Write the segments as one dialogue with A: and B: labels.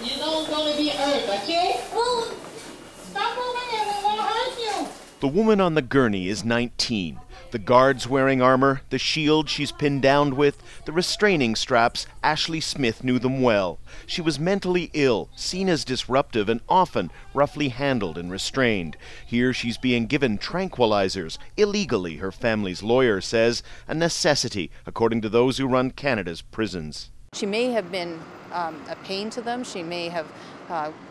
A: You know it's gonna be hurt, okay? Well, stop moving and we won't hurt you.
B: The woman on the gurney is 19. The guards wearing armor, the shield she's pinned down with, the restraining straps, Ashley Smith knew them well. She was mentally ill, seen as disruptive, and often roughly handled and restrained. Here she's being given tranquilizers, illegally, her family's lawyer says, a necessity, according to those who run Canada's prisons.
C: She may have been a pain to them. She may have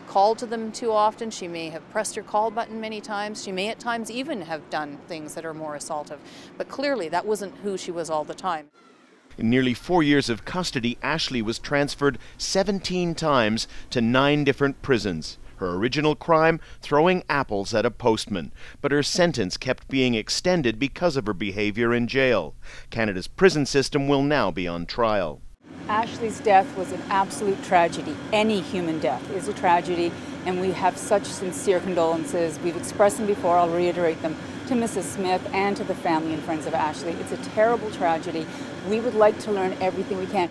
C: called to them too often. She may have pressed her call button many times. She may at times even have done things that are more assaultive. But clearly that wasn't who she was all the time.
B: In nearly 4 years of custody, Ashley was transferred 17 times to 9 different prisons. Her original crime, throwing apples at a postman. But her sentence kept being extended because of her behavior in jail. Canada's prison system will now be on trial.
D: Ashley's death was an absolute tragedy. Any human death is a tragedy, and we have such sincere condolences. We've expressed them before, I'll reiterate them, to Mrs. Smith and to the family and friends of Ashley. It's a terrible tragedy. We would like to learn everything we can.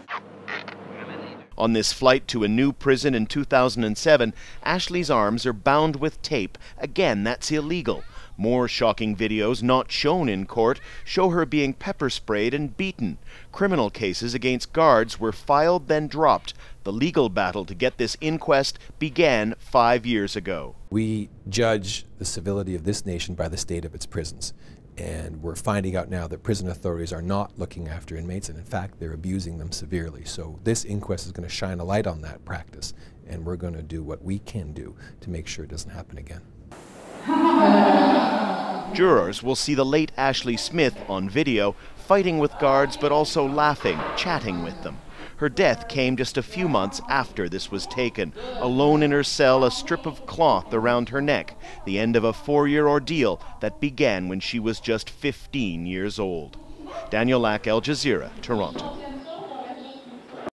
B: On this flight to a new prison in 2007, Ashley's arms are bound with tape. Again, that's illegal. More shocking videos not shown in court show her being pepper sprayed and beaten. Criminal cases against guards were filed then dropped. The legal battle to get this inquest began 5 years ago.
E: We judge the civility of this nation by the state of its prisons. And we're finding out now that prison authorities are not looking after inmates, and in fact they're abusing them severely. So this inquest is going to shine a light on that practice, and we're going to do what we can do to make sure it doesn't happen again.
B: Jurors will see the late Ashley Smith on video fighting with guards but also laughing, chatting with them. Her death came just a few months after this was taken. Alone in her cell, a strip of cloth around her neck, the end of a 4-year ordeal that began when she was just 15 years old. Daniel Lack, Al Jazeera, Toronto.